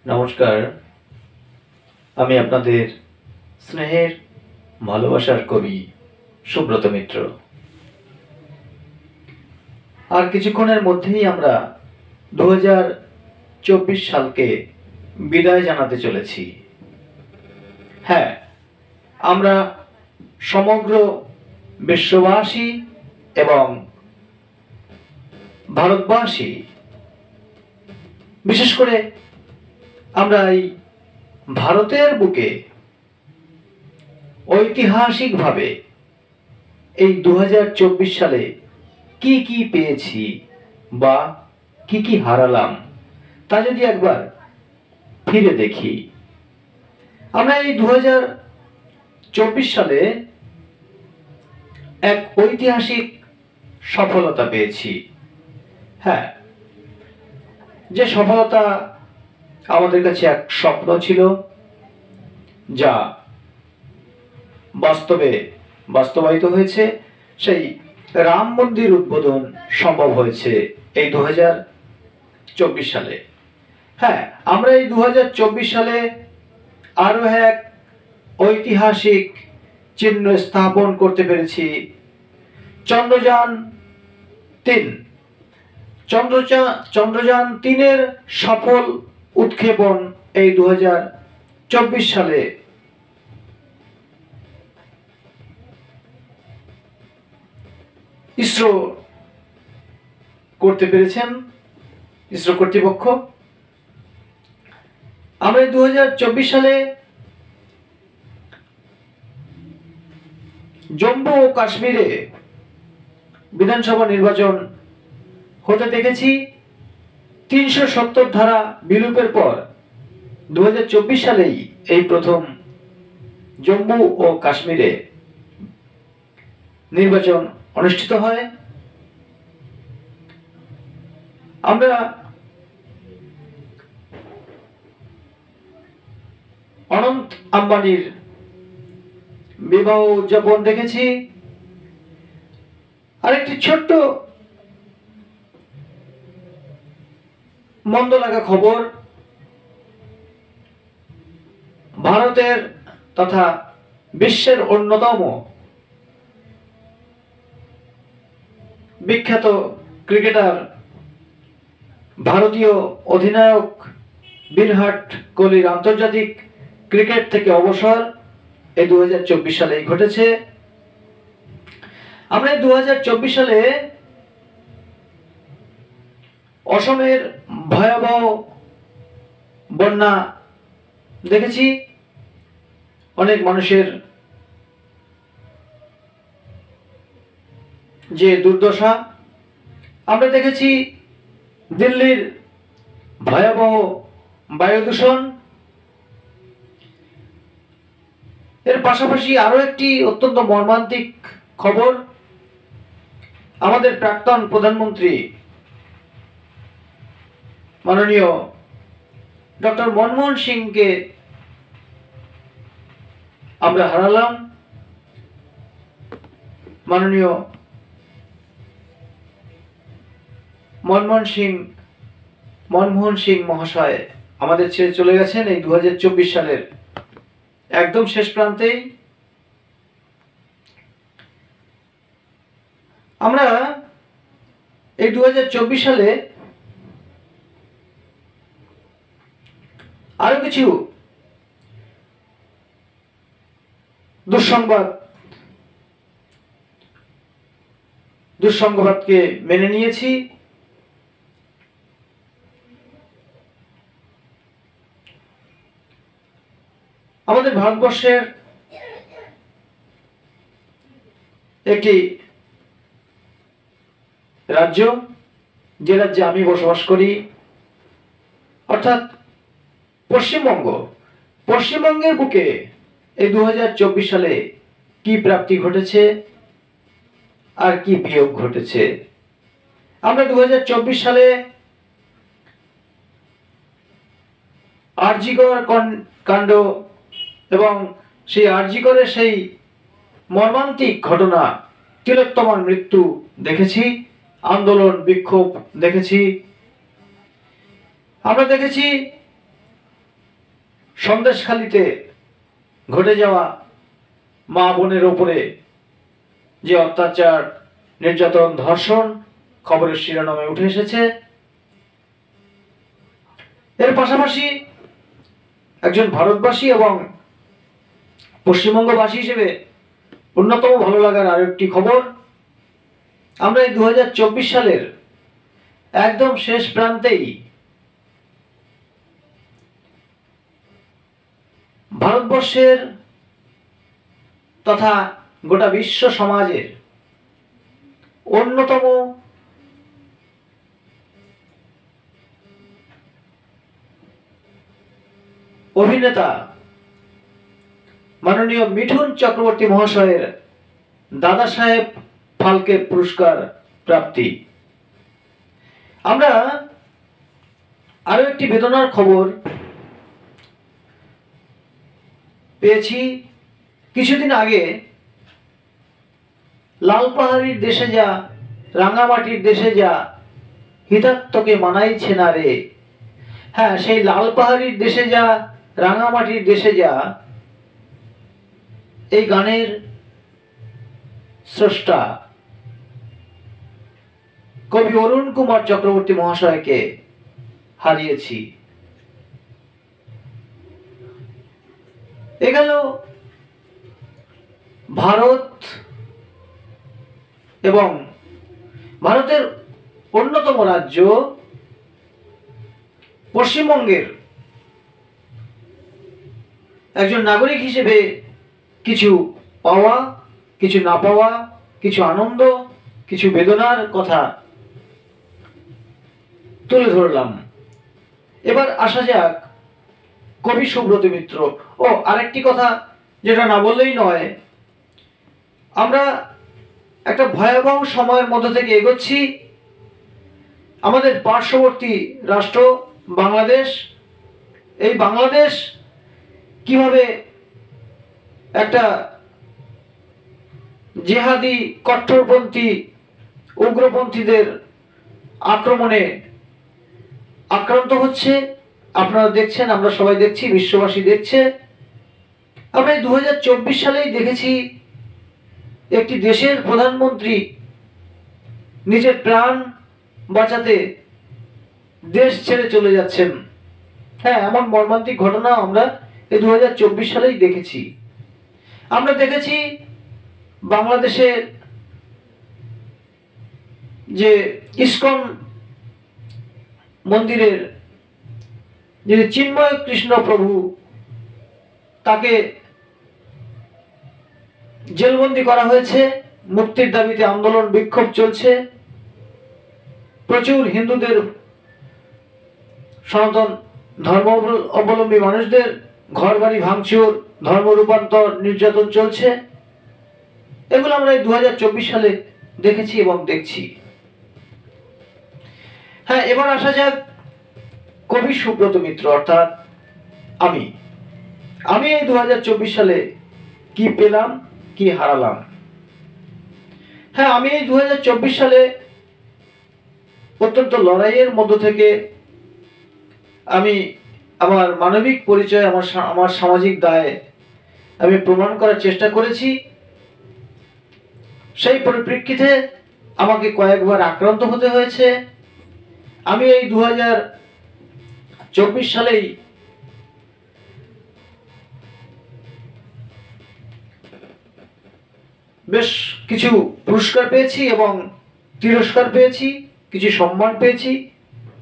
নমস্কার, আমি আপনাদের স্নেহের ভালোবাসার কবি সুব্রত মিত্র। আর কিছুক্ষণের মধ্যেই আমরা 2024 সালকে বিদায় জানাতে চলেছি। হ্যাঁ, আমরা সমগ্র বিশ্ববাসী এবং ভারতবাসী, বিশেষ করে আমরা এই ভারতের বুকে ঐতিহাসিকভাবে এই 2024 সালে কি কি পেয়েছি বা কি কি হারালাম তা যদি একবার ফিরে দেখি। আমরা এই 2024 সালে এক ঐতিহাসিক সফলতা পেয়েছি। হ্যাঁ, যে সফলতা আমাদের কাছে এক স্বপ্ন ছিল, যা বাস্তবায়িত হয়েছে। সেই রাম মন্দির উদ্বোধন সম্ভব হয়েছে এই 2024 সালে। হ্যাঁ, আমরা এই 2024 সালে আরো এক ঐতিহাসিক চিহ্ন স্থাপন করতে পেরেছি। চন্দ্রযান 3-এর সফল উৎক্ষেপণ এই 2024 সালে ইসরো করতে পেরেছেন, ইসরো কর্তৃপক্ষ। আমরা 2024 সালে জম্মু ও কাশ্মীরে বিধানসভা নির্বাচন হতে দেখেছি। 370 ধারা বিলোপের পর 2024 সালেই এই প্রথম জম্মু ও কাশ্মীরে নির্বাচন অনুষ্ঠিত হয়। আমরা অনন্ত আম্বানির বিবাহ উদযাপন দেখেছি। আরেকটি ছোট্ট মন্দ লাগা খবর, ভারতের তথা বিশ্বের অন্যতম বিখ্যাত ক্রিকেটার ভারতীয় অধিনায়ক বিরাট কোহলির আন্তর্জাতিক ক্রিকেট থেকে অবসর এই 2024 সালেই ঘটেছে। আমরা 2024 সালে অসমের ভয়াবহ বন্যা দেখেছি, অনেক মানুষের যে দুর্দশা। আমরা দেখেছি দিল্লির ভয়াবহ বায়ু দূষণ। এর পাশাপাশি আরো একটি অত্যন্ত মর্মান্তিক খবর, আমাদের প্রাক্তন প্রধানমন্ত্রী মাননীয় ডক্টর মনমোহন সিংকে আমরা হারালাম। মাননীয় মনমোহন সিং মহাশয় আমাদের ছেড়ে চলে গেছেন এই 2024 সালের একদম শেষ প্রান্তেই। আমরা এই 2024 সালে আরো কিছু দুঃসংবাদকে মেনে নিয়েছি। আমাদের ভারতবর্ষের একটি রাজ্য, যে রাজ্যে আমি বসবাস করি, অর্থাৎ পশ্চিমবঙ্গের বুকে এই 2024 সালে কি প্রাপ্তি ঘটেছে আর কি বিয়োগ ঘটেছে। আমরা 2024 সালে আরজিকর কাণ্ড এবং সেই আরজিকরের সেই মর্মান্তিক ঘটনা, তিলোত্তমার মৃত্যু দেখেছি, আন্দোলন বিক্ষোভ দেখেছি। আমরা দেখেছি সন্দেশখালীতে ঘটে যাওয়া মা বোনের ওপরে যে অত্যাচার, নির্যাতন, ধর্ষণ খবরের শিরোনামে উঠে এসেছে। এর পাশাপাশি একজন ভারতবাসী এবং পশ্চিমবঙ্গবাসী হিসেবে অন্যতম ভালো লাগার আরেকটি খবর, আমরা এই 2024 সালের একদম শেষ প্রান্তেই ভারতবর্ষের তথা গোটা বিশ্ব সমাজের অন্যতম অভিনেতা মাননীয় মিঠুন চক্রবর্তী মহাশয়ের দাদা সাহেব ফালকে পুরস্কার প্রাপ্তি। আমরা আরো একটি বেদনার খবর পেয়েছি কিছুদিন আগে। লালপাহাড়ির দেশে যা, রাঙামাটির দেশে যা, হিতাত্মকে মানাইছে না রে। হ্যাঁ, সেই লালপাহাড়ির দেশে যা, রাঙামাটির দেশে যা এই গানের স্রষ্টা কবি অরুণ কুমার চক্রবর্তী মহাশয়কে হারিয়েছি। এ গেল ভারত এবং ভারতের অন্যতম রাজ্য পশ্চিমবঙ্গের একজন নাগরিক হিসেবে কিছু পাওয়া, কিছু না পাওয়া, কিছু আনন্দ, কিছু বেদনার কথা তুলে ধরলাম। এবার আসা যাক কবি সুব্রত মিত্র। ও আরেকটি কথা যেটা না বললেই নয়, আমরা একটা ভয়াবহ সময়ের মধ্য থেকে এগোচ্ছি। আমাদের পার্শ্ববর্তী রাষ্ট্র বাংলাদেশ, এই বাংলাদেশ কিভাবে একটা জেহাদি কট্টরপন্থী উগ্রপন্থীদের আক্রমণে আক্রান্ত হচ্ছে, আপনারা দেখছেন, আমরা সবাই দেখছি, বিশ্ববাসী দেখছে। আমরা এই 2024 সালেই দেখেছি একটি দেশের প্রধানমন্ত্রী নিজের প্রাণ বাঁচাতে দেশ ছেড়ে চলে যাচ্ছেন। হ্যাঁ, এমন মর্মান্তিক ঘটনা আমরা এই 2024 সালেই দেখেছি। আমরা দেখেছি বাংলাদেশের যে ইস্কন মন্দিরের যে চিন্ময় কৃষ্ণ প্রভু, তাকে জেলবন্দি করা হয়েছে, মুক্তির দাবিতে আন্দোলন বিক্ষোভ চলছে। প্রচুর হিন্দুদের, সনাতন ধর্ম অবলম্বী মানুষদের ঘরবাড়ি ভাঙচুর, ধর্ম রূপান্তর, নির্যাতন চলছে। এগুলো আমরা এই 2024 সালে দেখেছি এবং দেখছি। হ্যাঁ, এবার আসা যাক কবি সুব্রত মিত্র অর্থাৎ আমি এই 2024 সালে কি পেলাম, কি হারালাম। হ্যাঁ, আমি এই 2024 সালে অত্যন্ত লড়াইয়ের মধ্য থেকে আমি আমার মানবিক পরিচয়, আমার সামাজিক দায় আমি প্রমাণ করার চেষ্টা করেছি। সেই পরিপ্রেক্ষিতে আমাকে কয়েকবার আক্রান্ত হতে হয়েছে। আমি এই 2024 সালেই বেশ কিছু পুরস্কার পেয়েছি এবং তিরস্কার পেয়েছি, কিছু সম্মান পেয়েছি,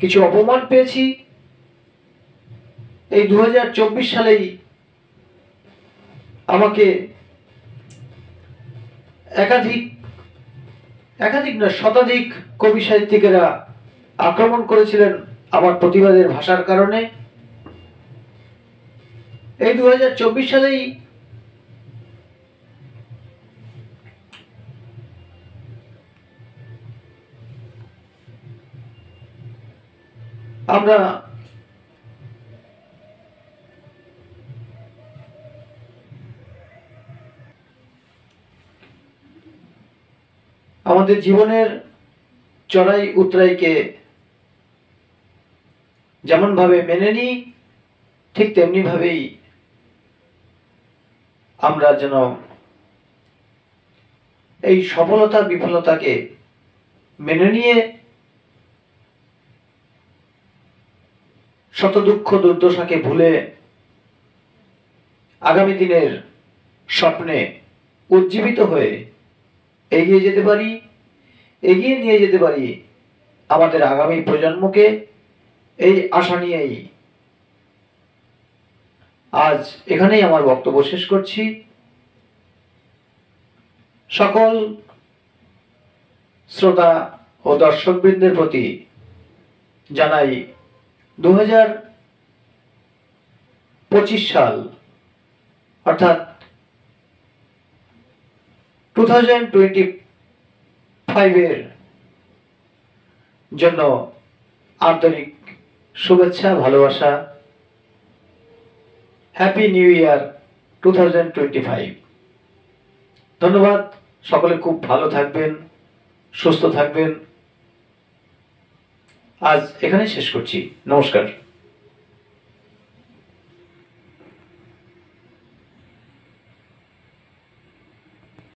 কিছু অপমান পেয়েছি। এই 2024 সালেই আমাকে একাধিক না শতাধিক কবি সাহিত্যিকেরা আক্রমণ করেছিলেন আমার প্রতিবাদের ভাষার কারণে। এই 2024 সালেই আমরা আমাদের জীবনের চড়াই উতরাইকে যেমন ভাবে মেনে নিই, ঠিক তেমনিভাবেই আমরা যেন এই সফলতা বিফলতাকে মেনে নিয়ে শত দুঃখ দুর্দশাকে ভুলে আগামী দিনের স্বপ্নে উজ্জীবিত হয়ে এগিয়ে যেতে পারি, এগিয়ে নিয়ে যেতে পারি আমাদের আগামী প্রজন্মকে। এই আশা নিয়েই আজ এখানেই আমার বক্তব্য শেষ করছি। সকল শ্রোতা ও দর্শকবৃন্দের প্রতি জানাই 2025 সাল অর্থাৎ 2025 এর জন্য আন্তরিক শুভেচ্ছা, ভালোবাসা। Happy new year 2025। ধন্যবাদ। সকলে খুব ভালো থাকবেন, সুস্থ থাকবেন। আজ এখানেই শেষ করছি। নমস্কার।